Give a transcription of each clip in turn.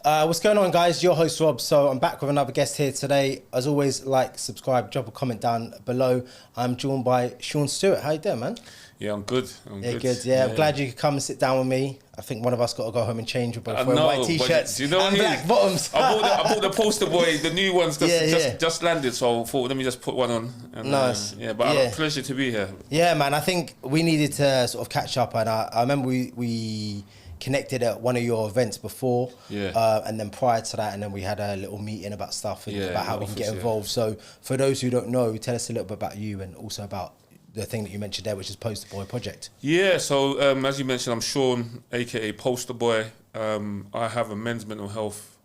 What's going on, guys? Your host Rob. So I'm back with another guest here today. As always, like, subscribe, drop a comment down below. I'm joined by Shaun Stewart. How you doing, man? Yeah, I'm good. Good. Yeah, I'm glad you could come and sit down with me. I think one of us got to go home and change. We're both wearing white t-shirts and black bottoms. I bought the Poster Boy, the new ones just landed, so I thought, let me just put one on. And, nice. A pleasure to be here. Yeah, man. I think we needed to sort of catch up, and I remember we connected at one of your events before, and then prior to that, and then we had a little meeting about stuff and about how we can get involved. So for those who don't know, tell us a little bit about you and also about the thing that you mentioned there, which is Poster Boy Project. Yeah, so as you mentioned, I'm Shaun, aka Poster Boy. I have a men's mental health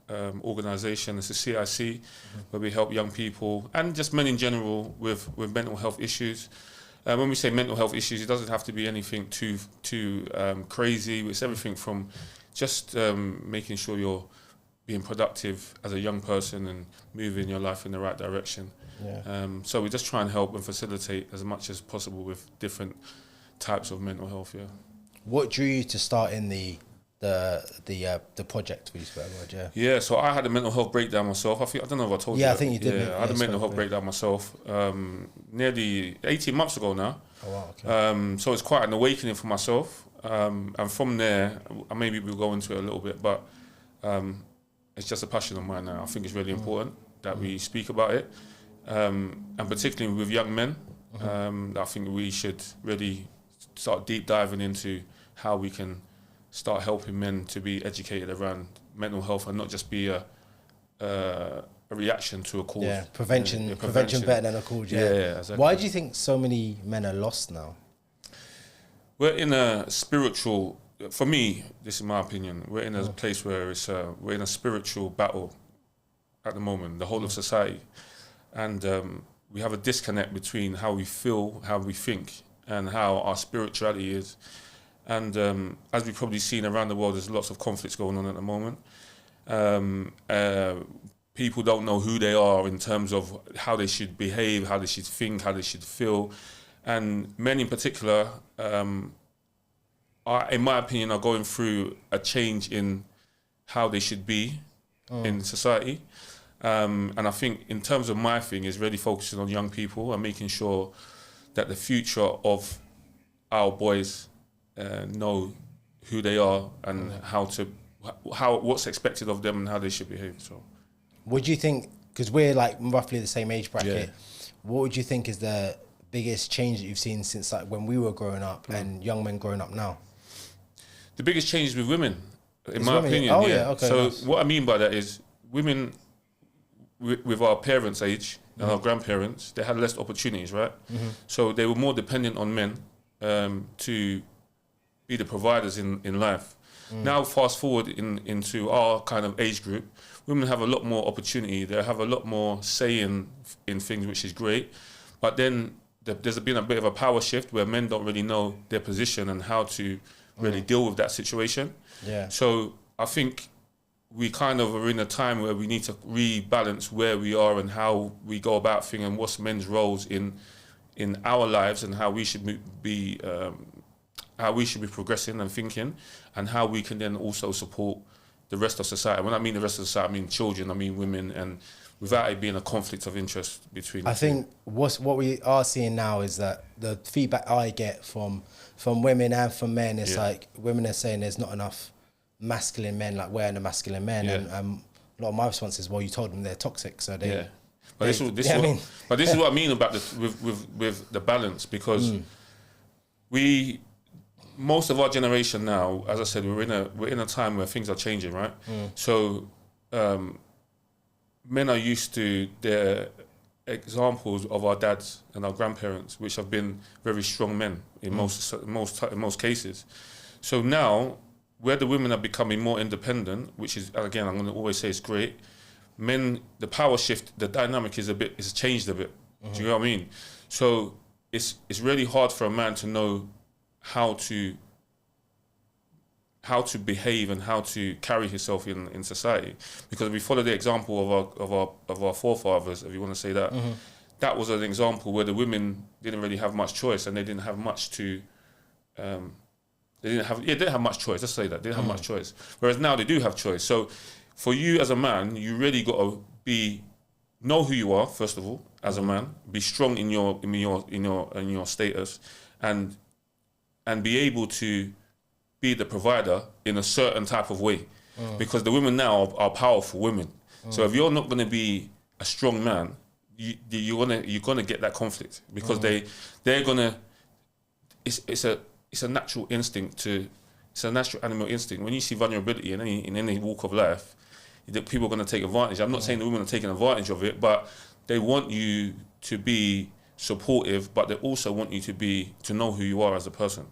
organisation. It's a CIC, where we help young people and just men in general with mental health issues. When we say mental health issues, it doesn't have to be anything too crazy. It's everything from just making sure you're being productive as a young person and moving your life in the right direction. So we just try and help and facilitate as much as possible with different types of mental health. Yeah. What drew you to start in the project? Yeah. So I had a mental health breakdown myself. I don't know if I told you. Yeah, I think you did. Yeah, I had a mental health breakdown myself nearly 18 months ago now. Oh wow. Okay. So it's quite an awakening for myself. And from there, maybe we'll go into it a little bit, but it's just a passion of mine now. I think it's really important that we speak about it. And particularly with young men, I think we should really start deep diving into how we can start helping men to be educated around mental health and not just be a reaction to a cause. Yeah, prevention better than a cause. Yeah, exactly. Why do you think so many men are lost now? We're in a spiritual, for me, this is my opinion, we're in a place where we're in a spiritual battle at the moment, the whole of society. And we have a disconnect between how we feel, how we think, and how our spirituality is. And as we've probably seen around the world, there's lots of conflicts going on at the moment. People don't know who they are in terms of how they should behave, how they should think, how they should feel. And men in particular, in my opinion, are going through a change in how they should be in society. And I think in terms of my thing is really focusing on young people and making sure that the future of our boys know who they are and what's expected of them and how they should behave. So, what do you think? Because we're like roughly the same age bracket. Yeah. What would you think is the biggest change that you've seen since like when we were growing up and young men growing up now? The biggest change is with women, in my opinion. Oh yeah. Okay. So what I mean by that is women with our parents' age and our grandparents, they had less opportunities, right? So they were more dependent on men to be the providers in life. Now, fast forward into our kind of age group, women have a lot more opportunity. They have a lot more say in things, which is great. But then there's been a bit of a power shift where men don't really know their position and how to really deal with that situation. Yeah. So I think we kind of are in a time where we need to rebalance where we are and how we go about things and what's men's roles in our lives and how we should be progressing and thinking, and how we can then also support the rest of society. When I mean the rest of society, I mean children, I mean women, and without it being a conflict of interest between. I think what we are seeing now is that the feedback I get from women and from men is like women are saying there's not enough masculine men, like we're the masculine men, and a lot of my response is, well, you told them they're toxic, so they. But this is what I mean about with the balance, because most of our generation now, as I said, we're in a time where things are changing, right? So men are used to their examples of our dads and our grandparents, which have been very strong men in most cases. So now, where the women are becoming more independent, which is, again, I'm going to always say it's great. Men, the power shift, the dynamic is changed a bit. Do you know what I mean? So it's really hard for a man to know how to behave and how to carry himself in society, because if we follow the example of our forefathers, if you want to say that, that was an example where the women didn't really have much choice, and they didn't have much to. They didn't have much choice. Let's say that they didn't have much choice. Whereas now they do have choice. So for you as a man, you really got to know who you are first of all as a man. Be strong in your status, and be able to be the provider in a certain type of way, because the women now are powerful women. So if you're not going to be a strong man, you're gonna get that conflict, because they're gonna. It's a natural instinct it's a natural animal instinct. When you see vulnerability in any walk of life, people are going to take advantage. I'm not saying the women are taking advantage of it, but they want you to be supportive, but they also want you to know who you are as a person.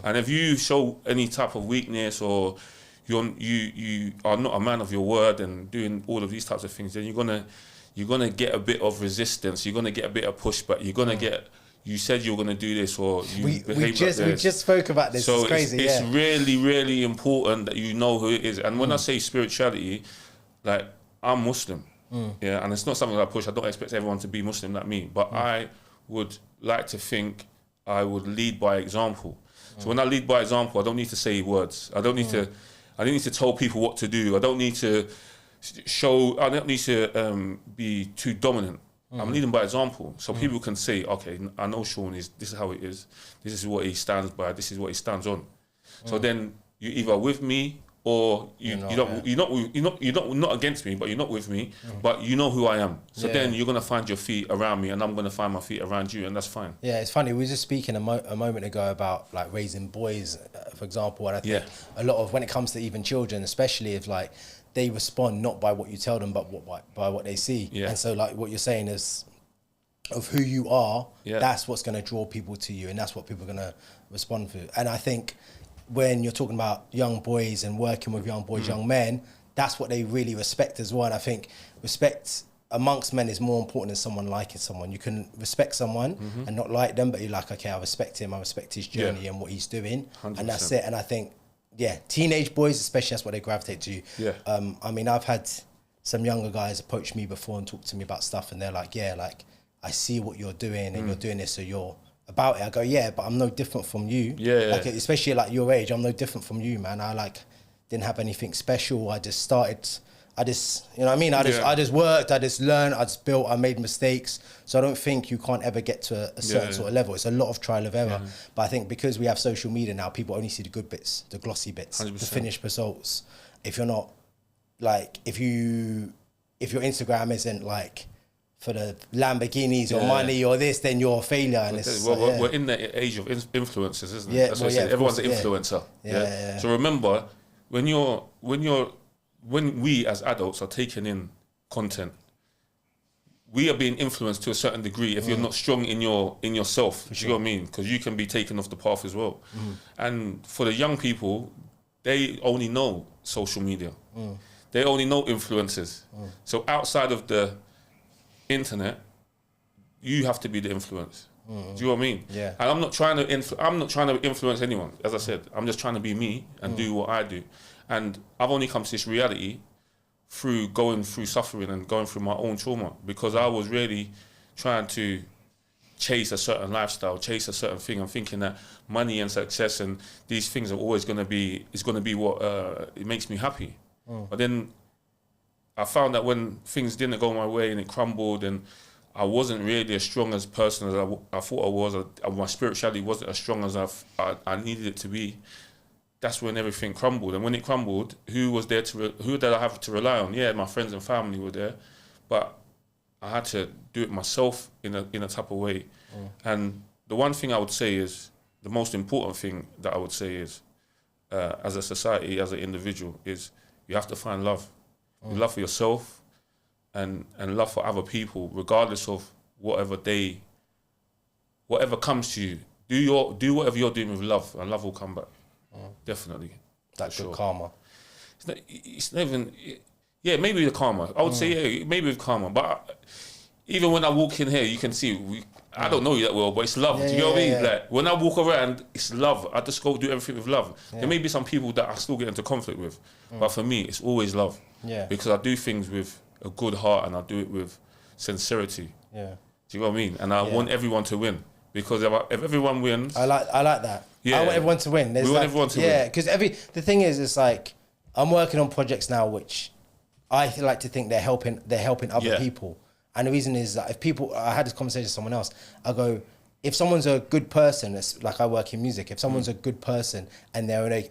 And if you show any type of weakness, or you are not a man of your word and doing all of these types of things, then you're gonna get a bit of resistance. You're gonna get a bit of pushback. You're gonna get. You said you were going to do this, or we just spoke about this. So it's crazy. It's really, really important that you know who it is. And when I say spirituality, like, I'm Muslim, yeah, and it's not something that I push. I don't expect everyone to be Muslim like me, but I would like to think I would lead by example. So when I lead by example, I don't need to say words. I don't need to tell people what to do. I don't need to be too dominant. I'm leading by example, so people can say, okay, I know Shaun this is how it is. This is what he stands by. This is what he stands on. So then you're either with me, or you're not against me, but you're not with me, but you know who I am. So then you're gonna find your feet around me, and I'm gonna find my feet around you, and that's fine. Yeah, it's funny. We were just speaking a moment ago about like raising boys, for example, and I think a lot of when it comes to even children, especially if like. They respond not by what you tell them, but by what they see. Yeah. And so, like what you're saying is, of who you are, that's what's going to draw people to you, and that's what people are going to respond to. And I think when you're talking about young boys and working with young boys, young men, that's what they really respect as well. And I think respect amongst men is more important than someone liking someone. You can respect someone and not like them, but you're like, okay, I respect him, I respect his journey and what he's doing, 100%. And that's it. And I think. Yeah, teenage boys especially, that's what they gravitate to. Yeah. I mean, I've had some younger guys approach me before and talk to me about stuff, and they're like, yeah, like, I see what you're doing, and you're doing this, so you're about it. I go, yeah, but I'm no different from you. Yeah. Like, especially like your age, I'm no different from you, man. I like didn't have anything special. I just you know what I mean? I just worked, I just learned, I just built, I made mistakes. So I don't think you can't ever get to a certain sort of level. It's a lot of trial of error. Yeah. But I think because we have social media now, people only see the good bits, the glossy bits, 100%. The finished results. If you're not, like, if your Instagram isn't like for the Lamborghinis or money or this, then you're a failure. And we're in the age of influencers, isn't it? Yeah, that's what everyone's an influencer. Yeah. So remember, when we as adults are taking in content, we are being influenced to a certain degree if you're not strong in yourself. Do you know what I mean? Because you can be taken off the path as well. And for the young people, they only know social media. They only know influencers. So outside of the internet, you have to be the influence. Do you know what I mean? Yeah. And I'm not trying to influence anyone. As I said, I'm just trying to be me and do what I do. And I've only come to this reality through going through suffering and going through my own trauma, because I was really trying to chase a certain lifestyle, chase a certain thing. I'm thinking that money and success and these things are always going to be what it makes me happy. But then I found that when things didn't go my way and it crumbled, and I wasn't really as strong as person as I thought I was, my spirituality wasn't as strong as I needed it to be. That's when everything crumbled. And when it crumbled, who did I have to rely on? Yeah, my friends and family were there, but I had to do it myself in a type of way. And the one thing I would say is, the most important thing that I would say is, as a society, as an individual, is you have to find love. Love for yourself and love for other people, regardless of whatever comes to you. Do whatever you're doing with love, and love will come back. Definitely. That's good karma. It's not even... Yeah, maybe the karma. I would say, maybe with karma. But even when I walk in here, you can see, I don't know you that well, but it's love. Do you know what I mean? Like, when I walk around, it's love. I just go do everything with love. There may be some people that I still get into conflict with, but for me, it's always love. Yeah. Because I do things with a good heart, and I do it with sincerity. Yeah. Do you know what I mean? And I want everyone to win. Because if everyone wins... I like that. Yeah. I want everyone to win. We want everyone to win. Yeah, because the thing is, it's like, I'm working on projects now which I like to think they're helping other people. And the reason is that I had this conversation with someone else, I go, if someone's a good person, it's like I work in music, if someone's a good person and they're an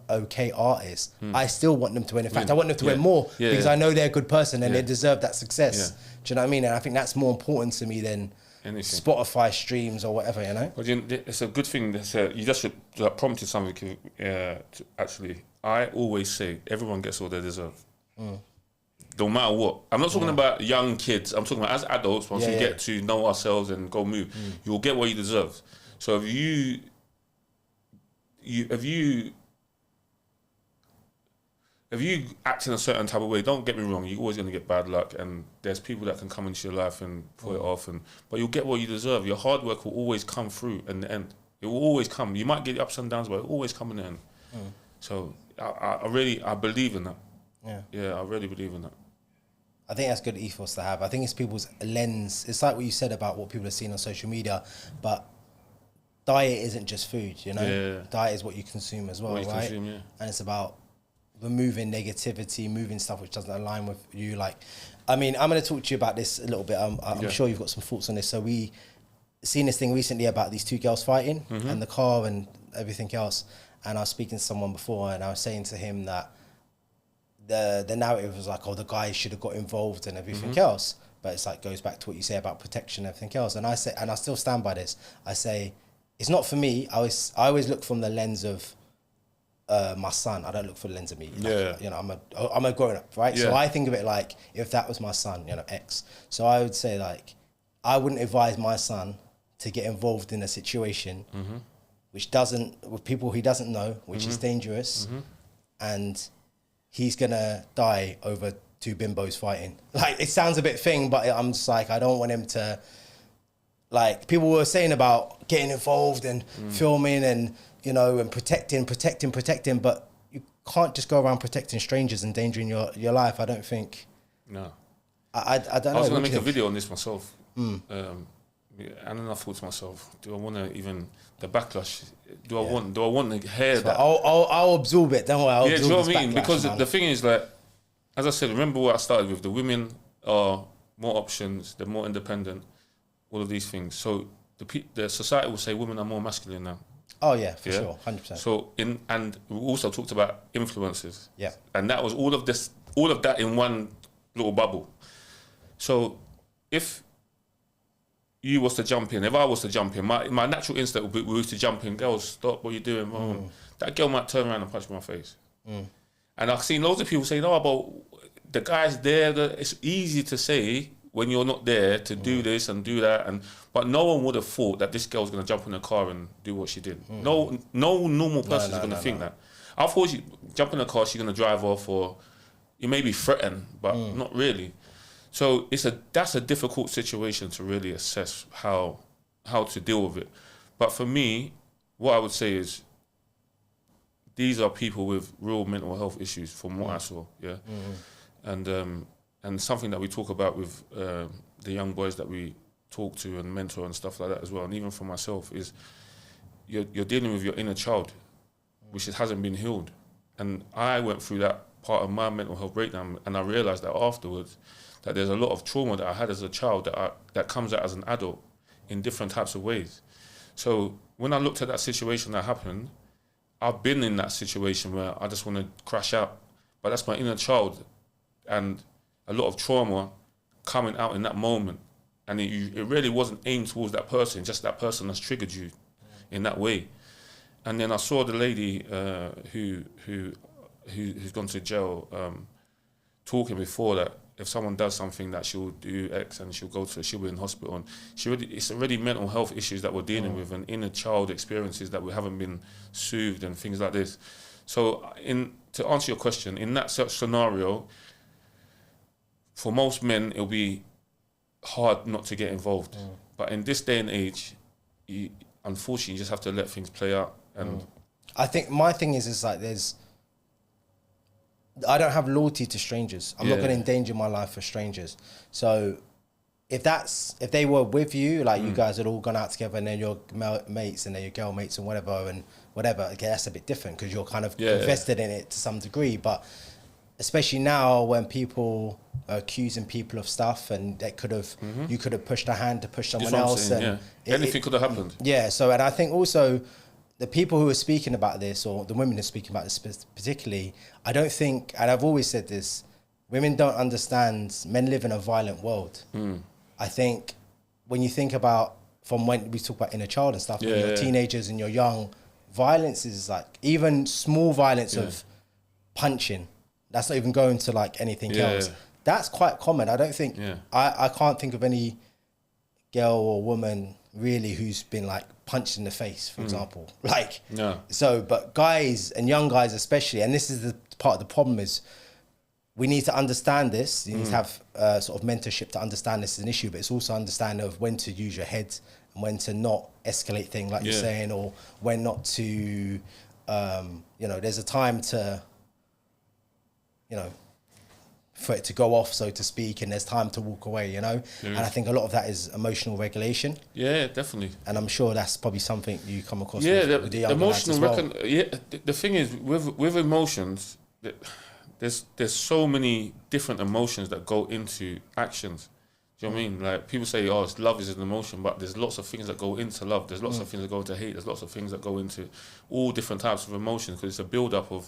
okay artist, I still want them to win. In fact, I want them to win more because I know they're a good person and they deserve that success. Do you know what I mean? And I think that's more important to me than Spotify streams or whatever, you know? But it's a good thing that you just prompted something actually. I always say everyone gets what they deserve. No matter what. I'm not talking about young kids. I'm talking about as adults, once we get to know ourselves and go move, you'll get what you deserve. So if you act in a certain type of way, don't get me wrong, you're always going to get bad luck, and there's people that can come into your life and pull it off, but you'll get what you deserve. Your hard work will always come through in the end. It will always come. You might get ups and downs, but it will always come in the end. So I believe in that. Yeah, I really believe in that. I think that's good ethos to have. I think it's people's lens. It's like what you said about what people are seeing on social media, but diet isn't just food, you know? Yeah. Diet is what you consume as well, right? And it's about removing negativity, moving stuff which doesn't align with you. Like, I mean, I'm going to talk to you about this a little bit. I'm sure you've got some thoughts on this. So we seen this thing recently about these two girls fighting and the car and everything else. And I was speaking to someone before and I was saying to him that the narrative was like, oh, the guy should have got involved and everything else. But it's like, goes back to what you say about protection and everything else. And I say, and I still stand by this. I say, it's not for me. I always look from the lens of my son. I don't look for the lens of me. Like, you know, I'm a grown up, right? So I think of it like, if that was my son, you know, X. So I would say like, I wouldn't advise my son to get involved in a situation with people he doesn't know, which is dangerous, and he's gonna die over two bimbos fighting. Like, it sounds a bit thing, but I'm just like, I don't want him to, like, people were saying about getting involved and filming and, you know, and protecting, but you can't just go around protecting strangers, endangering your life. I don't think. No. I don't know. I was gonna make a video on this myself. And then I thought to myself, do I want to even the backlash? Do I want to hear that? I'll absorb it. Don't worry. Do you know what I mean? Because the thing is that, as I said, remember what I started with. The women are more options. They're more independent. All of these things. So the society will say women are more masculine now. Oh yeah, for sure, 100%. So and we also talked about influences. Yeah. And that was all of that in one little bubble. So if you was to jump in, if I was to jump in, my natural instinct would be we was to jump in, girls, stop what you're doing. That girl might turn around and punch me in my face. And I've seen loads of people saying, oh, but the guy's there. It's easy to say when you're not there to do this and do that. But no one would have thought that this girl's going to jump in the car and do what she did. No normal person is going to think that. I thought she jump in the car, she's going to drive off, or you may be threatened, but not really. So that's a difficult situation to really assess how to deal with it. But for me, what I would say is these are people with real mental health issues from what I saw, and something that we talk about with the young boys that we talk to and mentor and stuff like that as well, and even for myself, is you're dealing with your inner child, which hasn't been healed. And I went through that part of my mental health breakdown, and I realised that afterwards, that there's a lot of trauma that I had as a child that comes out as an adult in different types of ways. So when I looked at that situation that happened, I've been in that situation where I just want to crash out, but that's my inner child, and a lot of trauma coming out in that moment, and it really wasn't aimed towards that person, just that person has triggered you in that way. And then I saw the lady who's gone to jail talking before that if someone does something that she'll do X and she'll be in hospital, and it's already mental health issues that we're dealing with, and inner child experiences that we haven't been soothed and things like this. So to answer your question, in that such scenario, for most men it'll be hard not to get involved. But in this day and age, unfortunately you just have to let things play out. And I think my thing is like I don't have loyalty to strangers. I'm not going to endanger my life for strangers. So if they were with you, like you guys had all gone out together and then your mates and then your girl mates and whatever, okay, that's a bit different because you're kind of invested in it to some degree. But especially now when people are accusing people of stuff, and that could have, you could have pushed a hand to push someone else, and anything could have happened. Yeah. So, and I think also the people who are speaking about this, or the women who are speaking about this particularly, I don't think, and I've always said this, women don't understand, men live in a violent world. I think when you think about, from when we talk about inner child and stuff, when you're teenagers and you're young, violence is like, even small violence of punching, that's not even going to like anything else. That's quite common. I don't think, I can't think of any girl or woman really who's been like punched in the face, for example. Like, so, but guys and young guys especially, and this is the part of the problem, is we need to understand this. You need to have sort of mentorship to understand this is an issue, but it's also understanding of when to use your head and when to not escalate things, like you're saying, or when not to, you know, there's a time to, you know, for it to go off, so to speak, and there's time to walk away, you know? And I think a lot of that is emotional regulation. Yeah, definitely. And I'm sure that's probably something you come across with the younger emotional lads as well. The thing is, with emotions, there's so many different emotions that go into actions. Do you know what I mean? Like, people say, oh, love is an emotion, but there's lots of things that go into love. There's lots of things that go into hate. There's lots of things that go into all different types of emotions, because it's a build-up of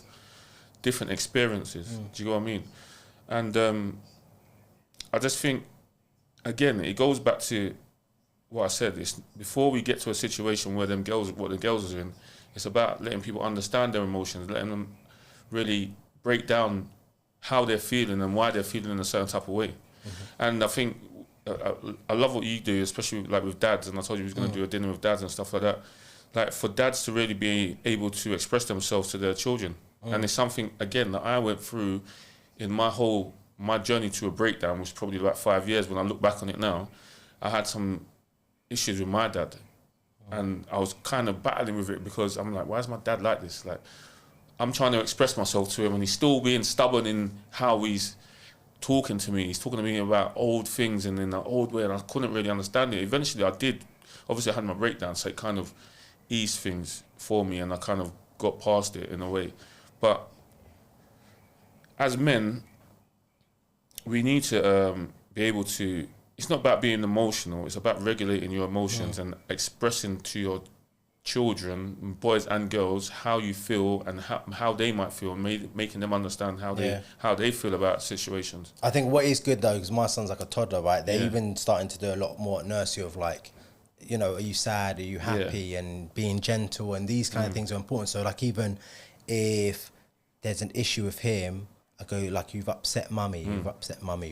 different experiences. Do you know what I mean? And I just think, again, it goes back to what I said. It's before we get to a situation where what the girls are in, it's about letting people understand their emotions, letting them really break down how they're feeling and why they're feeling in a certain type of way. And I think I love what you do, especially like with dads. And I told you we was going to do a dinner with dads and stuff like that. Like, for dads to really be able to express themselves to their children. And it's something, again, that I went through in my journey to a breakdown, which was probably like 5 years. When I look back on it now, I had some issues with my dad, and I was kind of battling with it, because I'm like, why is my dad like this? Like, I'm trying to express myself to him, and he's still being stubborn in how he's talking to me. He's talking to me about old things and in an old way, and I couldn't really understand it. Eventually I did. Obviously I had my breakdown, so it kind of eased things for me, and I kind of got past it in a way. But as men, we need to be able to, it's not about being emotional, it's about regulating your emotions and expressing to your children, boys and girls, how you feel and how they might feel, and making them understand how they feel about situations. I think what is good though, because my son's like a toddler, right? They're even starting to do a lot more at nursery of like, you know, are you sad? Are you happy? And being gentle, and these kind of things are important. So like, even if there's an issue with him, I go like, you've upset mummy,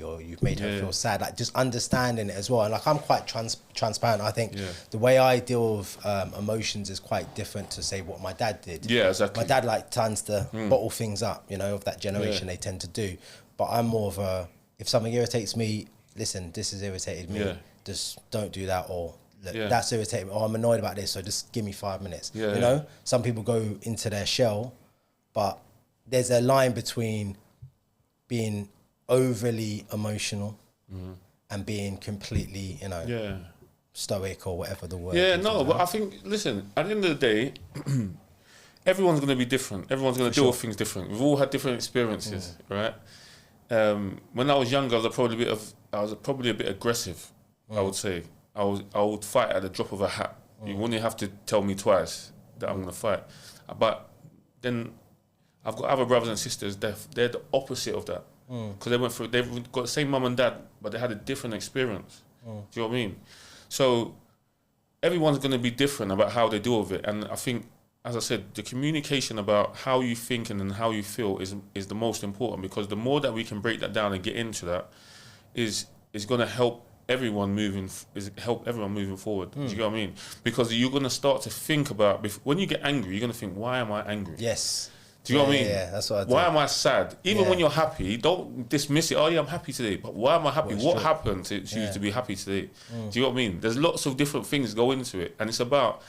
or you've made her feel sad. Like, just understanding it as well. And like, I'm quite transparent. I think the way I deal with emotions is quite different to say what my dad did. Yeah, exactly. My dad like tends to bottle things up, you know, of that generation. They tend to do. But I'm more of a, if something irritates me, listen, this has irritated me. Just don't do that, or look, that's irritating me. Oh, I'm annoyed about this, so just give me 5 minutes. You know, some people go into their shell, but there's a line between being overly emotional and being completely, you know, stoic, or whatever the word is. But I think, listen, at the end of the day, everyone's going to be different. Everyone's going to deal with things different. We've all had different experiences, right? When I was younger, I was probably a bit aggressive, I would say. I would fight at the drop of a hat. You wouldn't have to tell me twice that I'm going to fight. But then I've got other brothers and sisters, they're the opposite of that. Because they've got the same mum and dad, but they had a different experience. Do you know what I mean? So everyone's going to be different about how they deal with it. And I think, as I said, the communication about how you think and how you feel is the most important, because the more that we can break that down and get into that is going to help everyone moving forward. Do you know what I mean? Because you're going to start to think about, when you get angry, you're going to think, why am I angry? Yes. Do you know what I mean? Yeah, that's what I do. Why am I sad? Even when you're happy, don't dismiss it. Oh yeah, I'm happy today. But why am I happy? What happened to you to be happy today? Do you know what I mean? There's lots of different things go into it. And it's about,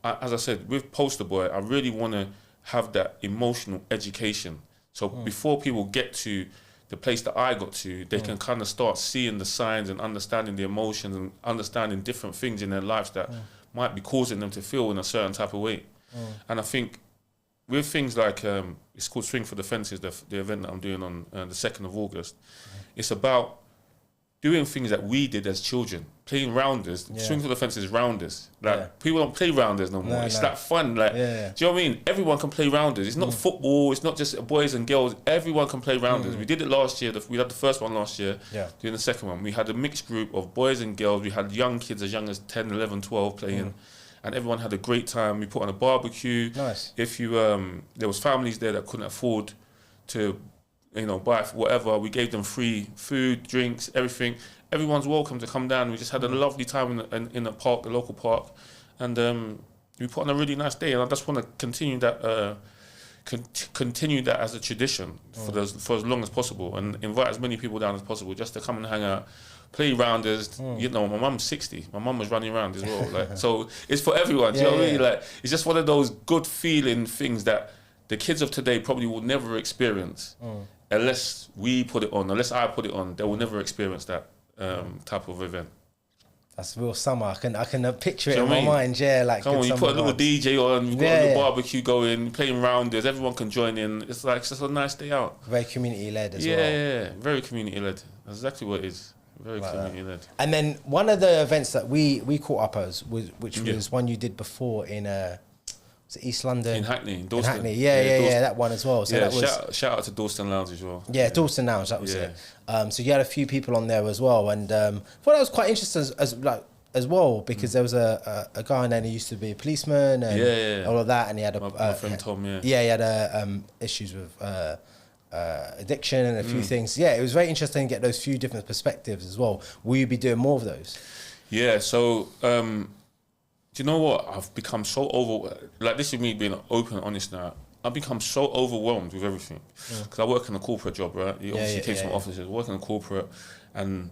as I said, with Poster Boy, I really want to have that emotional education. So before people get to the place that I got to, they can kind of start seeing the signs and understanding the emotions and understanding different things in their lives that might be causing them to feel in a certain type of way. And I think with things like it's called Swing for the Fences, the event that I'm doing on the 2nd of August. It's about doing things that we did as children, playing rounders. Swing for the Fences, rounders. Like people don't play rounders no more. It's that fun. Like, do you know what I mean? Everyone can play rounders. It's not football. It's not just boys and girls. Everyone can play rounders. We did it last year. We had the first one last year. Doing the second one, we had a mixed group of boys and girls. We had young kids as young as 10, 11, 12 playing. And everyone had a great time. We put on a barbecue. Nice. If you, there was families there that couldn't afford to, buy whatever. We gave them free food, drinks, everything. Everyone's welcome to come down. We just had a lovely time in the park, the local park, and we put on a really nice day. And I just want to continue that, continue that as a tradition for as long as possible, and invite as many people down as possible just to come and hang out. Play rounders, my mum's 60. My mum was running around as well. Like, so it's for everyone. Do you know what I mean? Like, it's just one of those good feeling things that the kids of today probably will never experience unless we put it on. Unless I put it on, they will never experience that type of event. That's real summer. I can picture it in my mind. Yeah, like come on, you put a little DJ on. You've got a little barbecue going, playing rounders. Everyone can join in. It's just a nice day out. Very community led as well. Yeah, very community led. That's exactly what it is. Very community led. And then one of the events that we caught up as which was one you did before in was it East London? In Hackney, in Dalston. In Hackney, yeah, that one as well. So that was, shout out to Dalston Lounge as well. Yeah, Dalston Lounge, that was it. So you had a few people on there as well, and I thought that was quite interesting as well, because there was a guy on there who used to be a policeman and all of that, and he had my friend Tom, he had issues with addiction and a few things. Yeah, it was very interesting to get those few different perspectives as well. Will you be doing more of those? Yeah, so do you know what? I've become so like, this is me being open and honest now. I've become so overwhelmed with everything because I work in a corporate job, right? You obviously came from offices, working in a corporate, and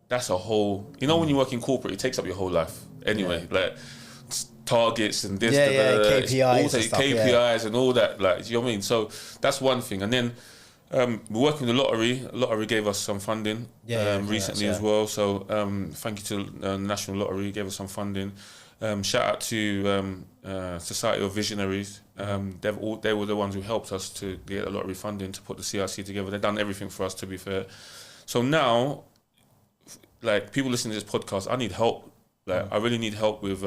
that's a whole. When you work in corporate, it takes up your whole life anyway. Like targets and this, KPIs, and stuff, KPIs and all that. Like, you know what I mean? So that's one thing, and then. We're working with the lottery. Lottery gave us some funding recently as well. So thank you to the National Lottery, gave us some funding. Shout out to Society of Visionaries. They were the ones who helped us to get the lottery funding to put the CIC together. They've done everything for us, to be fair. So now, like, people listening to this podcast, I need help. Like, I really need help with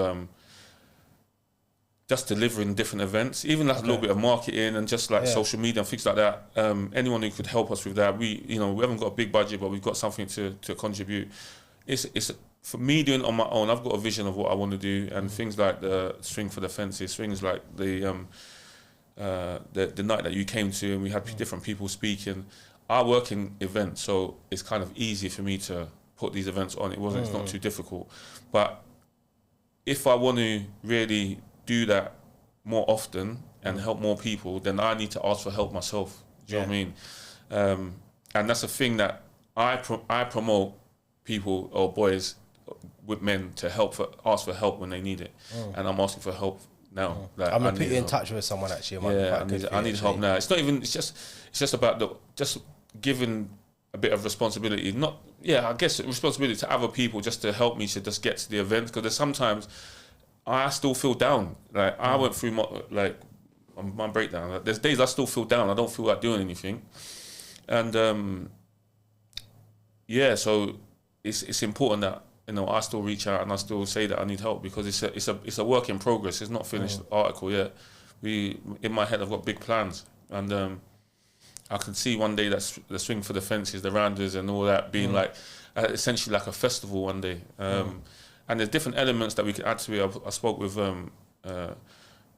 just delivering different events, even like a little bit of marketing and just like social media and things like that. Anyone who could help us with that, we haven't got a big budget, but we've got something to contribute. It's for me doing it on my own. I've got a vision of what I want to do, and things like the Swing for the Fences, things like the night that you came to, and we had different people speaking. I work in events, so it's kind of easy for me to put these events on. It's not too difficult, but if I want to really do that more often and help more people, then I need to ask for help myself. Do you know what I mean? And that's a thing that I promote people or boys with men to ask for help when they need it. And I'm asking for help now. Like, I'm gonna put you in touch with someone actually. I need help now. It's not even. It's just about just giving a bit of responsibility. I guess responsibility to other people just to help me to just get to the event, because there's sometimes I still feel down. Like, I went through my breakdown. Like, there's days I still feel down. I don't feel like doing anything, and so it's important that I still reach out and I still say that I need help, because it's a work in progress. It's not finished article yet. In my head, I've got big plans, and I can see one day that the Swing for the Fences, the rounders, and all that being like essentially like a festival one day. And there's different elements that we can add to it. I spoke with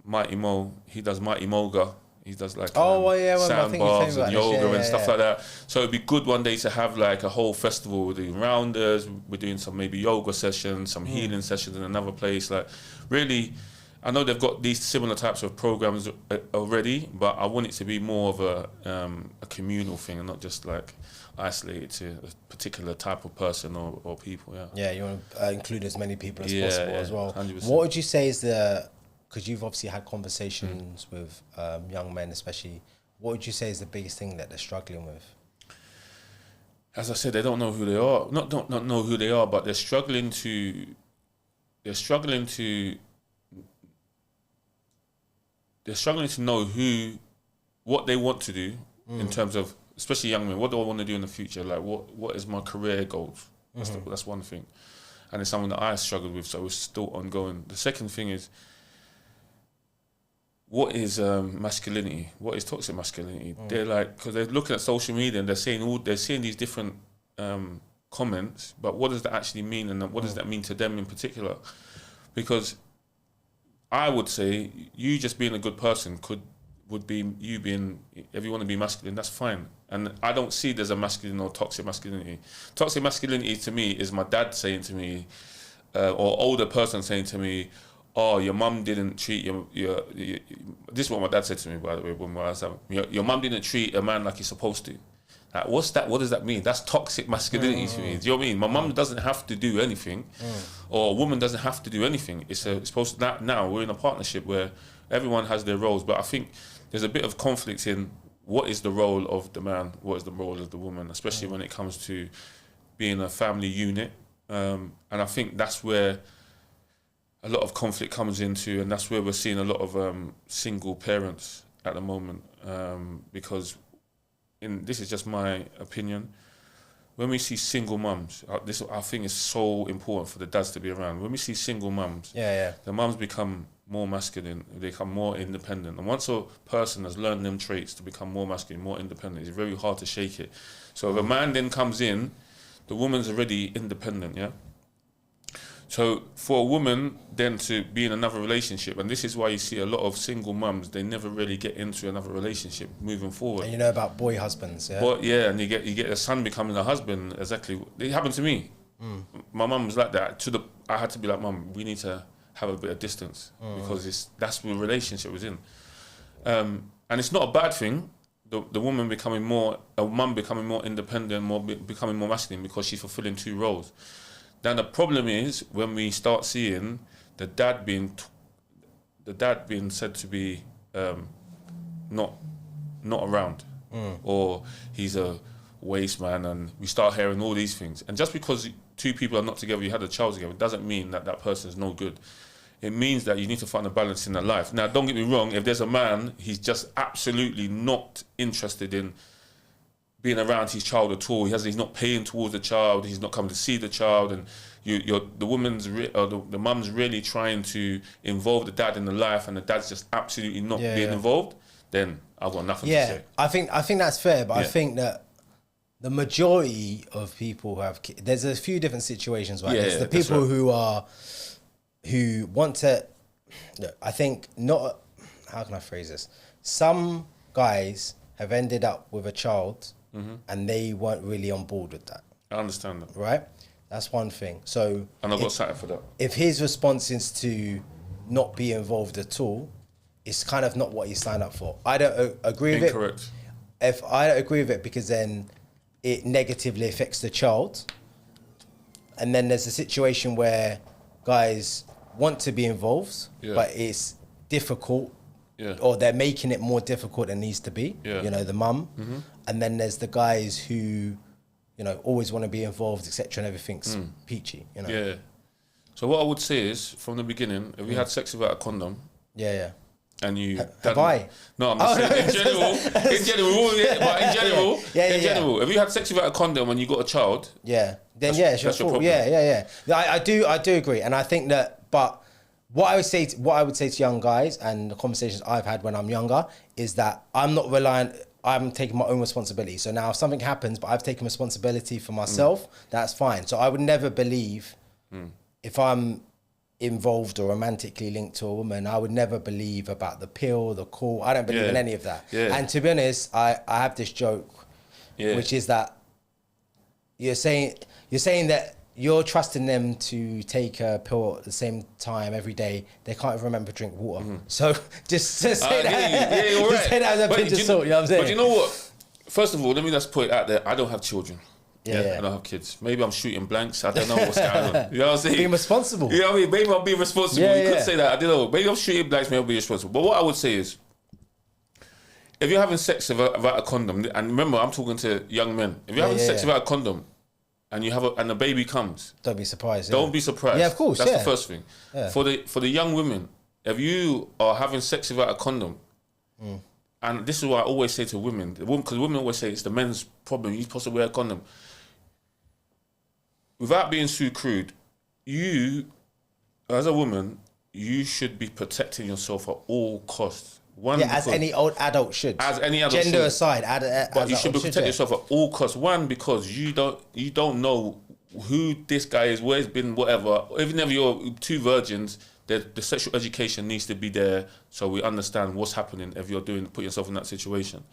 Mighty Mo. He does Mighty Moga. He does like sandbars and yoga and stuff like that. So it'd be good one day to have like a whole festival. We're doing rounders. We're doing some maybe yoga sessions, some healing sessions in another place. Like, really, I know they've got these similar types of programs already, but I want it to be more of a communal thing and not just like isolated to a particular type of person or people. Yeah, you want to include as many people as possible as well. 100%. What would you say is because you've obviously had conversations with young men especially, what would you say is the biggest thing that they're struggling with? As I said, they don't know who they are. Not know who they are, but they're struggling to they're struggling to know what they want to do in terms of, especially young men. What do I want to do in the future? Like, what is my career goals? That's one thing, and it's something that I struggled with, so it's still ongoing. The second thing is, what is masculinity? What is toxic masculinity? They're like, because they're looking at social media and they're seeing these different comments, but what does that actually mean, and what does that mean to them in particular? Because I would say you just being a good person would be you being, if you want to be masculine, that's fine. And I don't see there's a masculine or toxic masculinity. Toxic masculinity to me is my dad saying to me, or older person saying to me, oh, your mum didn't treat your this is what my dad said to me, by the way, when I was having, your mum didn't treat a man like you're supposed to. Like, what's that? What does that mean? That's toxic masculinity to me. Do you know what I mean? My mum doesn't have to do anything, or a woman doesn't have to do anything. It's supposed to, now we're in a partnership where everyone has their roles, but I think there's a bit of conflict in what is the role of the man, what is the role of the woman, especially when it comes to being a family unit. And I think that's where a lot of conflict comes into, and that's where we're seeing a lot of single parents at the moment, because this is just my opinion, when we see single mums, this I think is so important for the dads to be around. When we see single mums, the mums become more masculine, they become more independent. And once a person has learned them traits to become more masculine, more independent, it's very hard to shake it. So if a man then comes in, the woman's already independent, yeah? So for a woman then to be in another relationship, and this is why you see a lot of single mums, they never really get into another relationship moving forward. And you know about boy husbands, yeah? But yeah, and you get a son becoming a husband, exactly. It happened to me. My mum was like that. I had to be like, Mum, we need to have a bit of distance, because that's what the relationship was in. And it's not a bad thing, the woman becoming more, a mum becoming more independent, becoming more masculine, because she's fulfilling two roles. Then the problem is when we start seeing the dad being said to be not around, or he's a waste man, and we start hearing all these things. And just because two people are not together, you had a child together, doesn't mean that person is no good. It means that you need to find a balance in their life. Now, don't get me wrong, if there's a man, he's just absolutely not interested in being around his child at all. He's not paying towards the child. He's not coming to see the child, and the mum's really trying to involve the dad in the life, and the dad's just absolutely not being involved. Then I've got nothing to say. I think that's fair, but I think that the majority of people who have kids, there's a few different situations, right? There's the people who want to. No, I think not. How can I phrase this? Some guys have ended up with a child. And they weren't really on board with that. I understand that. Right? That's one thing. So, and I've got something for that. If his response is to not be involved at all, it's kind of not what he signed up for. I don't agree with it. Incorrect. If I don't agree with it, because then it negatively affects the child. And then there's a situation where guys want to be involved, but it's difficult. Or they're making it more difficult than it needs to be, you know, the mum. And then there's the guys who, you know, always want to be involved, etc., and everything's peachy, you know. Yeah. So what I would say is, from the beginning, if you had sex without a condom... And you... Have I? No, I'm just saying, in general, if you had sex without a condom and you got a child... Then it's your fault. I do agree. And I think that, but... What I would say to young guys, and the conversations I've had when I'm younger, is that I'm not reliant. I'm taking my own responsibility. So now, if something happens, but I've taken responsibility for myself, that's fine. So I would never believe if I'm involved or romantically linked to a woman, I would never believe about the pill, the call. I don't believe in any of that. And to be honest, I have this joke, which is that you're saying that you're trusting them to take a pill at the same time every day. They can't even remember to drink water. So just say that. You're right. Say that as a pinch of salt, you know what I'm saying? But you know what? First of all, let me just put it out there. I don't have children. I don't have kids. Maybe I'm shooting blanks. I don't know what's going on. You know what I'm saying? Being responsible. You know what I mean? Maybe I'm being responsible. You could say that. I don't know. Maybe I'm shooting blanks. Maybe I'll be responsible. But what I would say is, if you're having sex without a condom, and remember, I'm talking to young men. If you're having sex without a condom, and you have and the baby comes, don't be surprised. Don't be surprised. Yeah, of course. That's the first thing. For the young women, if you are having sex without a condom, and this is what I always say to women, because women always say it's the men's problem, you're supposed to wear a condom. Without being too crude, you, as a woman, you should be protecting yourself at all costs. One, as any old adult should. As any adult Gender should. aside, but you should be protecting yourself at all costs. One, because you don't know who this guy is, where he's been, whatever. Even if you're two virgins, the sexual education needs to be there so we understand what's happening if you're put yourself in that situation.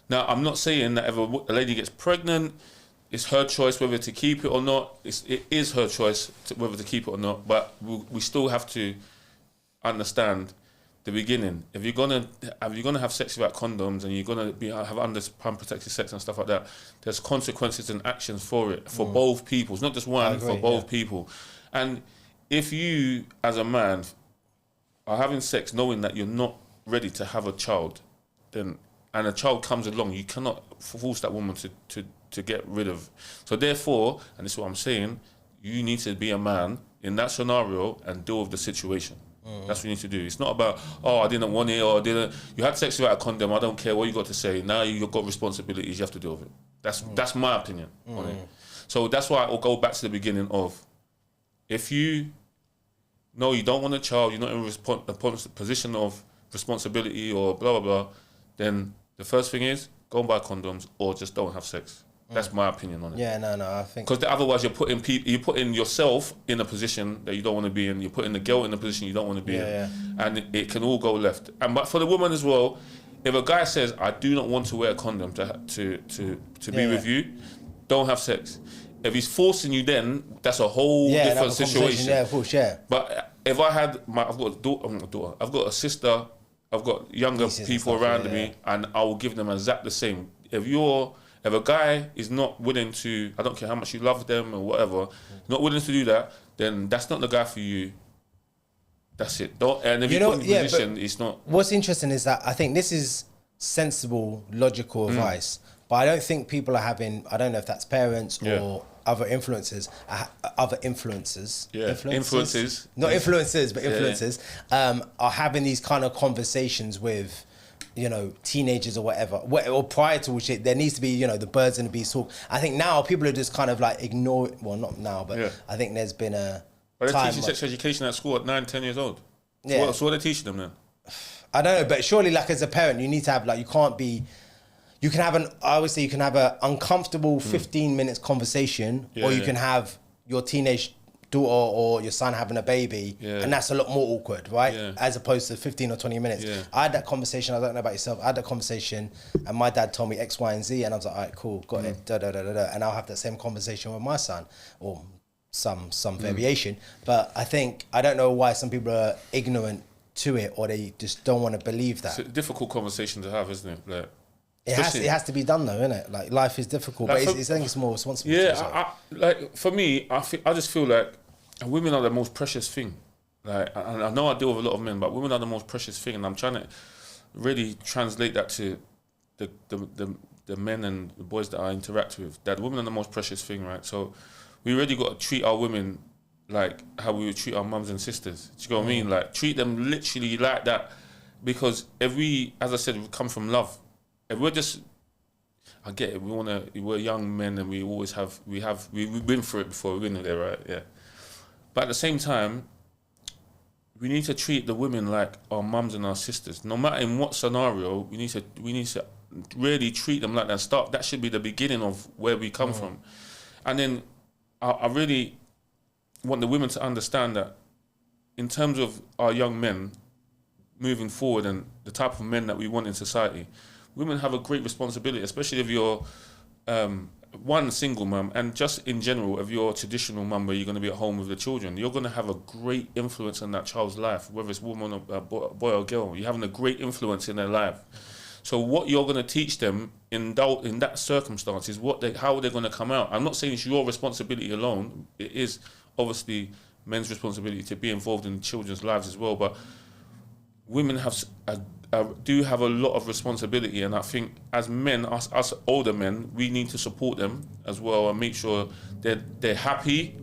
Now, I'm not saying that if a lady gets pregnant, it's her choice whether to keep it or not. It is her choice whether to keep it or not, but we still have to understand the beginning. If you're gonna have sex without condoms and you're gonna have unprotected sex and stuff like that, there's consequences and actions for it for both people. It's not just one, for both people. And if you, as a man, are having sex knowing that you're not ready to have a child, and a child comes along, you cannot force that woman to get rid of. So therefore, and this is what I'm saying, you need to be a man in that scenario and deal with the situation. That's what you need to do. It's not about, I didn't want it, or you had sex without a condom, I don't care what you got to say. Now you've got responsibilities, you have to deal with it. That's my opinion on it. So that's why I'll go back to the beginning of, if you know you don't want a child, you're not in a position of responsibility or blah, blah, blah, then the first thing is, go and buy condoms or just don't have sex. That's my opinion on it. Yeah, no, I think... Because otherwise you're putting yourself in a position that you don't want to be in, you're putting the girl in a position you don't want to be in, and it can all go left. But for the woman as well, if a guy says, I do not want to wear a condom to be with you, don't have sex. If he's forcing you, then that's a whole different situation. Yeah, of course, yeah. But if I had I've got a daughter, I've got a sister, I've got younger people around me, and I will give them exactly the same. If a guy is not willing to, I don't care how much you love them or whatever, not willing to do that, then that's not the guy for you. That's it. And if you put in a position, it's not. What's interesting is that I think this is sensible, logical advice, but I don't think people are having, I don't know if that's parents or other influencers. Influences. Not influencers, but influencers are having these kind of conversations with, teenagers or whatever, or prior to which there needs to be, the birds and the bees talk. I think now people are just kind of like ignoring, well, not now, but I think there's been a But they're teaching sex education at school at 9, 10 years old. So what are they teaching them then? I don't know, but surely like as a parent, you need to have you can't be, you can have I always say you can have an uncomfortable 15 minutes conversation, or you can have your teenage daughter or your son having a baby, and that's a lot more awkward, right? As opposed to 15 or 20 minutes. I had that conversation, I don't know about yourself, I had that conversation and my dad told me X, Y, and Z, and I was like, all right, cool, got it, and I'll have that same conversation with my son, or some variation. But I don't know why some people are ignorant to it, or they just don't want to believe that. It's a difficult conversation to have, isn't it? Like, it has to be done though, innit? Like life is difficult, but I think it's more responsible. Yeah, like for me, I just feel like women are the most precious thing. Like, and I know I deal with a lot of men, but women are the most precious thing, and I'm trying to really translate that to the men and the boys that I interact with. That women are the most precious thing, right? So we really got to treat our women like how we would treat our mums and sisters. Do you know what I mean? Like, treat them literally like that, because if we, as I said, we come from love. If we're just, I get it. We're young men, and we've been through it before. We've been there, right? Yeah. But at the same time, we need to treat the women like our mums and our sisters. No matter in what scenario, we need to really treat them like that. That should be the beginning of where we come from. And then I really want the women to understand that in terms of our young men moving forward and the type of men that we want in society, women have a great responsibility, especially if you're one single mum, and just in general, if you're a traditional mum where you're going to be at home with the children, you're going to have a great influence on that child's life, whether it's woman or boy or girl. You're having a great influence in their life. So what you're going to teach them in that circumstance is how they're going to come out. I'm not saying it's your responsibility alone. It is obviously men's responsibility to be involved in children's lives as well, but women do have a lot of responsibility, and I think as men, us older men, we need to support them as well and make sure they're happy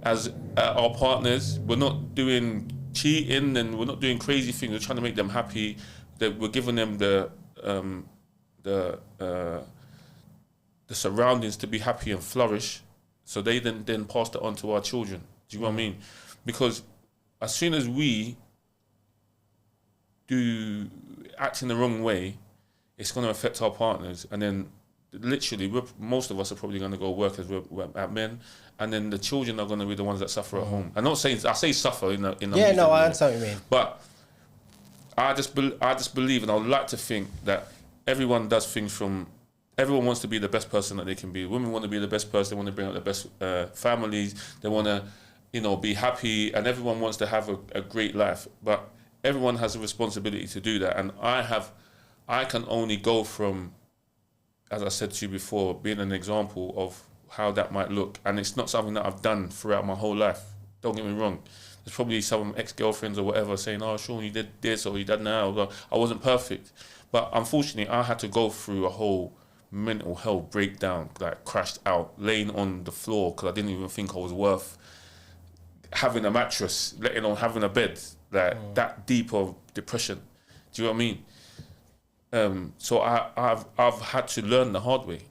as our partners. We're not doing cheating and we're not doing crazy things. We're trying to make them happy. That we're giving them the surroundings to be happy and flourish, so they then pass that on to our children. Do you know what I mean? Because as soon as we do act in the wrong way, it's going to affect our partners, and then literally most of us are probably going to go work as we're at men, and then the children are going to be the ones that suffer at home. I'm not saying, I say suffer in a yeah, no, I understand what you mean. But I just believe, and I would like to think that everyone does things from. Everyone wants to be the best person that they can be. Women want to be the best person. They want to bring up the best families. They want to, be happy, and everyone wants to have a great life. But everyone has a responsibility to do that, and I can only go from, as I said to you before, being an example of how that might look, and it's not something that I've done throughout my whole life. Don't get me wrong. There's probably some ex-girlfriends or whatever saying, "Oh, Shaun, you did this or you did that." I wasn't perfect, but unfortunately, I had to go through a whole mental health breakdown, like crashed out, laying on the floor because I didn't even think I was worth having a mattress, let alone having a bed, like that deep of depression. Do you know what I mean? So I've had to learn the hard way.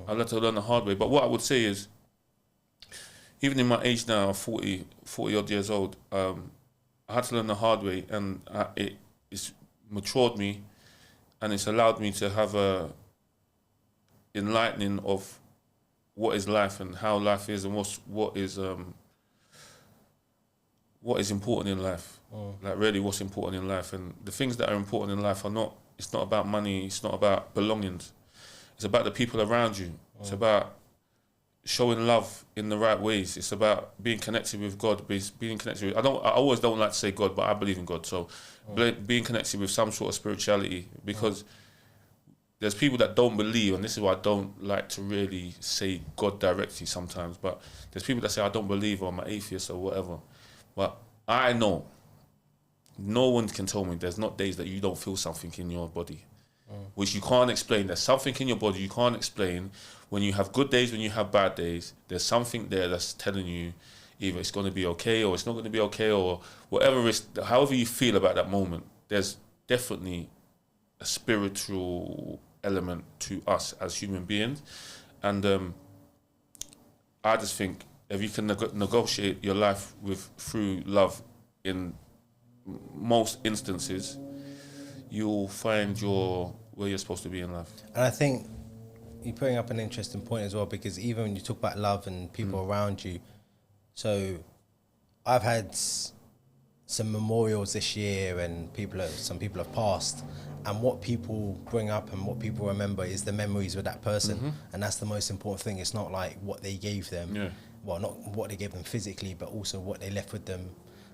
I've had to learn the hard way. But what I would say is, even in my age now, 40 odd years old, I had to learn the hard way, and it's matured me, and it's allowed me to have a enlightening of what is life and how life is, and what is important in life. Like really what's important in life, and the things that are important in life it's not about money, it's not about belongings, it's about the people around you. It's about showing love in the right ways. It's about being connected with God, being connected with, I always don't like to say God, but I believe in God, so being connected with some sort of spirituality, because there's people that don't believe, and this is why I don't like to really say God directly sometimes, but there's people that say I don't believe, or I'm an atheist or whatever. But I know no one can tell me there's not days that you don't feel something in your body, which you can't explain. There's something in your body you can't explain. When you have good days, when you have bad days, there's something there that's telling you either it's going to be okay or it's not going to be okay, or whatever however you feel about that moment. There's definitely a spiritual element to us as human beings, and I just think if you can negotiate your life through love in most instances, you'll find where you're supposed to be in life. And I think you're putting up an interesting point as well, because even when you talk about love and people around you, so I've had some memorials this year, and some people have passed, and what people bring up and what people remember is the memories with that person, and that's the most important thing. It's not like what they gave them, well, not what they gave them physically, but also what they left with them,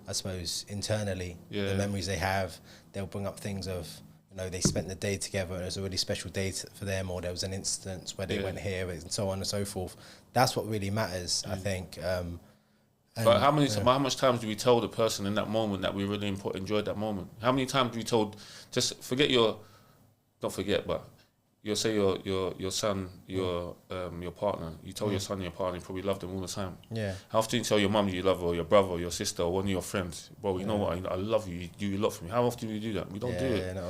I suppose, internally. The memories they have, they'll bring up things of, they spent the day together and it was a really special day for them, or there was an instance where they went here, and so on and so forth. That's what really matters, I think. But how much times do we tell the person in that moment that we really enjoyed that moment? How many times do we told, don't forget, but you'll say your son, your partner, you tell your son, your partner, you probably love them all the time. Yeah. How often you tell your mum you love her, or your brother, or your sister, or one of your friends, bro, you know what, I love you, you do a lot for me. How often do you do that? We don't do it. Yeah, not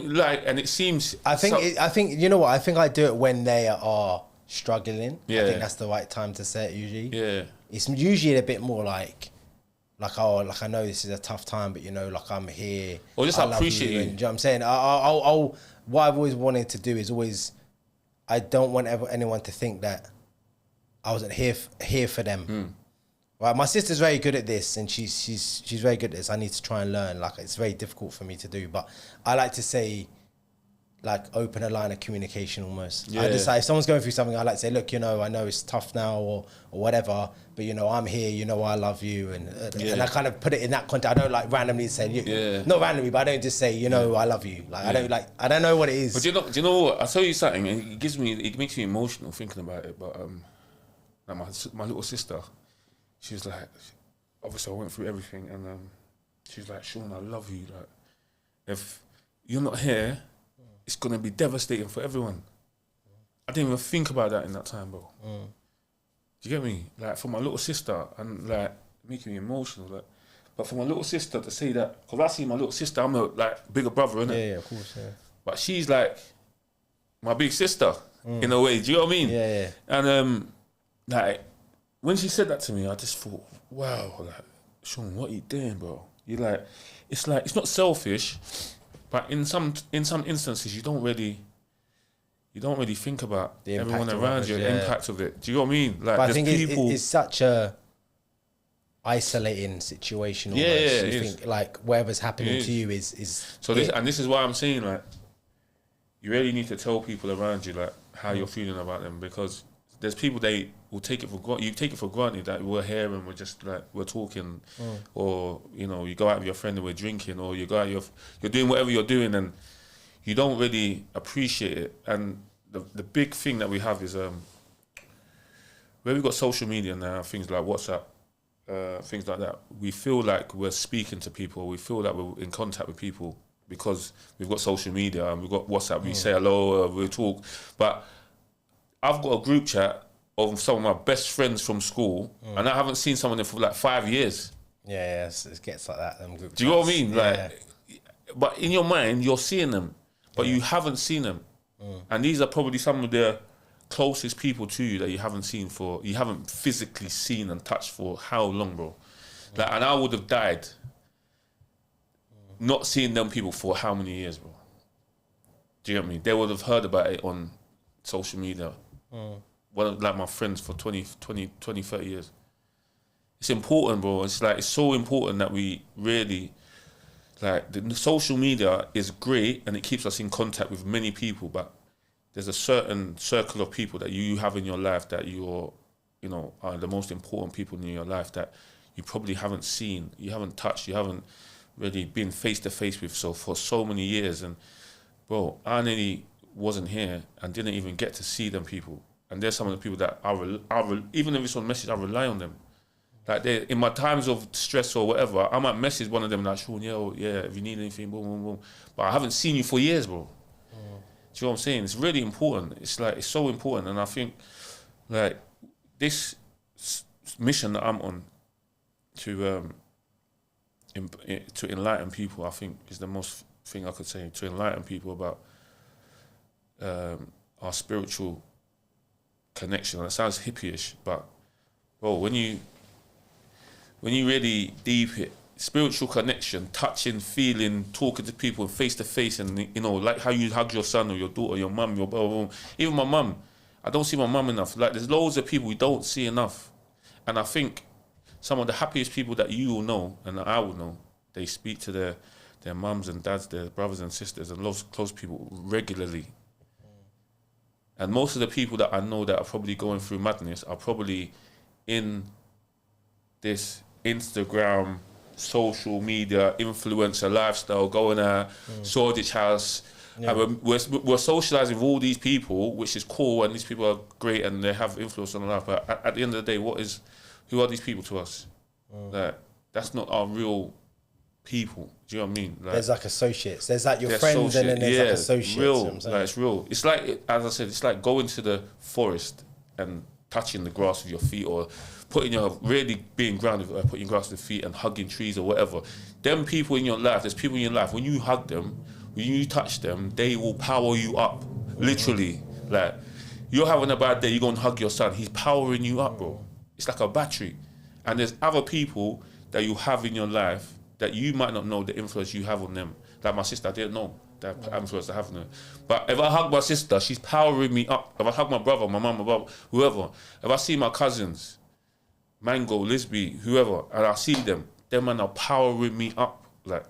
a lot. And it seems... I think, you know what, I think I do it when they are struggling. I think that's the right time to say it usually. Yeah. It's usually a bit more like I know this is a tough time, but I'm here. Or just appreciate you. Do you know what I'm saying? I'll what I've always wanted to do is I don't want anyone to think that I wasn't here for them. Right, my sister's very good at this, and she's very good at this. I need to try and learn. Like, it's very difficult for me to do, but I like to say, like, open a line of communication almost. Yeah. I just if someone's going through something, I like to say, look, I know it's tough now or whatever, but I'm here, I love you, and I kind of put it in that context. I don't like randomly say, not randomly, but I don't just say, I love you. Like, I don't know what it is. But do you know what? I'll tell you something, and it makes me emotional thinking about it, but like my little sister, she was like, obviously I went through everything, and she was like, Shaun, I love you. Like, if you're not here, it's going to be devastating for everyone. I didn't even think about that in that time, bro. Do you get me? Like, for my little sister, and like, making me emotional. Like, But for my little sister to say that, because I see my little sister, I'm a like bigger brother, innit? Yeah, of course, yeah. But she's like my big sister in a way. Do you know what I mean? Yeah. And like when she said that to me, I just thought, wow, like Shaun, what are you doing, bro? You like, it's not selfish, but in some instances you don't really think about the everyone around you, the impact of it. Do you know what I mean? Like, but I think it's such a isolating situation. Almost. Yeah, you think like whatever's happening to you is. So this is why I'm saying, like, you really need to tell people around you like how you're feeling about them, because there's people, they will take it for granted. You take it for granted that we're here and we're just like we're talking, or you know, you go out with your friend and we're drinking, or you go out, you're doing whatever you're doing, and you don't really appreciate it. And the big thing that we have is where we've got social media now, things like WhatsApp, things like that. We feel like we're speaking to people. We feel like we're in contact with people because we've got social media and we've got WhatsApp. We say hello, we talk. But I've got a group chat of some of my best friends from school, and I haven't seen some of them for like 5 years. Yeah, it gets like that. Them group Do you know what I mean? Yeah. Like, but in your mind, you're seeing them, but you haven't seen them. And these are probably some of the closest people to you that you haven't physically seen and touched for how long, bro? Like, and I would have died not seeing them people for how many years, bro? Do you know what I mean? They would have heard about it on social media. One of like my friends for 20, 30 years. It's important, bro. It's like, it's so important that we really, like, the social media is great and it keeps us in contact with many people, but there's a certain circle of people that you have in your life that are the most important people in your life that you probably haven't seen, you haven't touched, you haven't really been face to face with for so many years. And bro, I nearly wasn't here and didn't even get to see them people. And there's some of the people that even if it's on message, I rely on them. Like, in my times of stress or whatever, I might message one of them like, Shaun, if you need anything, boom, boom, boom. But I haven't seen you for years, bro. Do you know what I'm saying? It's really important. It's like, it's so important. And I think, like, this mission that I'm on to enlighten people, I think is the most thing I could say, to enlighten people about our spiritual connection. And it sounds hippie-ish, but bro, when you really deep it, spiritual connection, touching, feeling, talking to people face to face, and you know, like how you hug your son or your daughter, your mum, your brother, even my mum. I don't see my mum enough. Like, there's loads of people we don't see enough, and I think some of the happiest people that you will know and that I will know, they speak to their mums and dads, their brothers and sisters, and lots of close people regularly. And most of the people that I know that are probably going through madness are probably in this Instagram, social media, influencer lifestyle, going out, Shoreditch House. Yeah. And we're socialising with all these people, which is cool, and these people are great and they have influence on our life. But at the end of the day, who are these people to us? Like, that's not our real people. Do you know what I mean? Like, there's like associates. There's like your friends, and then there's like associates. Real. You know what I'm saying? Like, it's real. It's like, as I said, it's like going to the forest and touching the grass with your feet, or really being grounded, putting grass with your feet and hugging trees or whatever. Them people in your life, there's people in your life, when you hug them, when you touch them, they will power you up. Literally. Like, you're having a bad day, you go and hug your son, he's powering you up, bro. It's like a battery. And there's other people that you have in your life that you might not know the influence you have on them. Like my sister, I didn't know that influence I have on her. But if I hug my sister, she's powering me up. If I hug my brother, my mum, my brother, whoever, if I see my cousins, Mango, Lisby, whoever, and I see them man are powering me up. Like,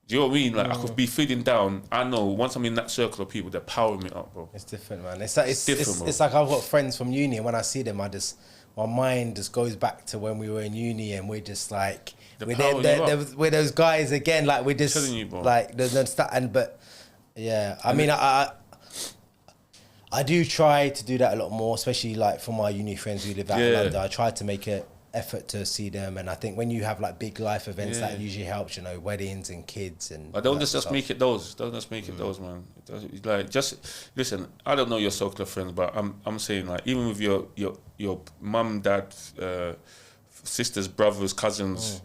do you know what I mean? Like, I could be feeling down. I know once I'm in that circle of people, they're powering me up, bro. It's different, man. It's like I've got friends from uni, and when I see them, my mind just goes back to when we were in uni, and we're just like, we're those guys again. Like, we're just you, like but yeah, I mean, I do try to do that a lot more, especially like for my uni friends who live out in London. I try to make an effort to see them, and I think when you have like big life events, that usually helps. You know, weddings and kids and. But don't just make it those. Don't just make it those, man. Like, just listen. I don't know your circle of friends, but I'm saying, like, even with your mum, dad, sisters, brothers, cousins,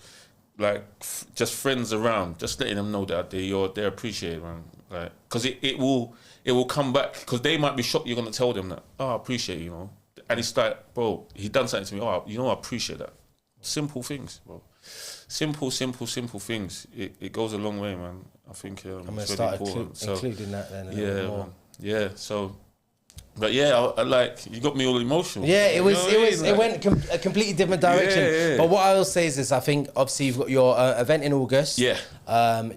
just friends around, just letting them know that they're appreciated, man. Like, because it will come back, because they might be shocked you're gonna tell them that, oh, I appreciate you, you know. And it's like, bro, he done something to me. Oh, you know, I appreciate that. Simple things, bro. Simple things. It goes a long way, man. I think I'm gonna start including that then. Man. Yeah. So. But yeah, I like, you got me all emotional. Yeah, it went a completely different direction. Yeah. But what I will say is this: I think obviously you've got your event in August. Yeah.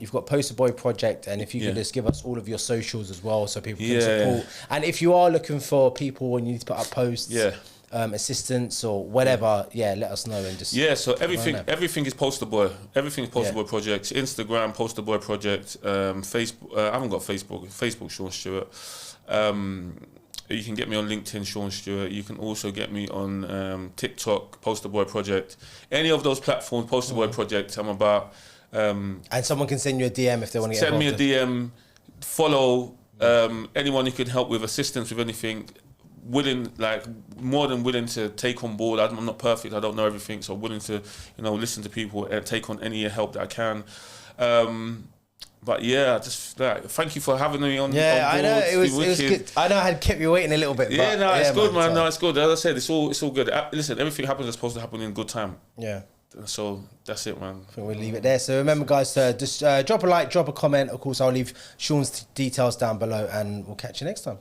You've got Poster Boy Project, and if you could just give us all of your socials as well, so people can support. And if you are looking for people and you need to put up posts, assistance or whatever, let us know and just. Yeah, so everything is Poster Boy. Everything is Poster Boy Project. Instagram, Poster Boy Project. Facebook. I haven't got Facebook. Facebook, Shaun Stewart. You can get me on LinkedIn, Shaun Stewart. You can also get me on TikTok, Poster Boy Project. Any of those platforms, Poster Boy Project, I'm about. And someone can send you a DM if they want to get send me a DM, follow anyone who can help with assistance with anything. More than willing to take on board. I'm not perfect, I don't know everything, so willing to, listen to people and take on any help that I can. But yeah, just thank you for having me on. Yeah, on board. I know it was good. I know I had kept you waiting a little bit. Yeah, but it's good, man. No, it's good. As I said, it's all good. Listen, everything happens that's supposed to happen in good time. Yeah. So that's it, man. I think we'll leave it there. So remember, guys, to just drop a like, drop a comment. Of course, I'll leave Shaun's details down below, and we'll catch you next time.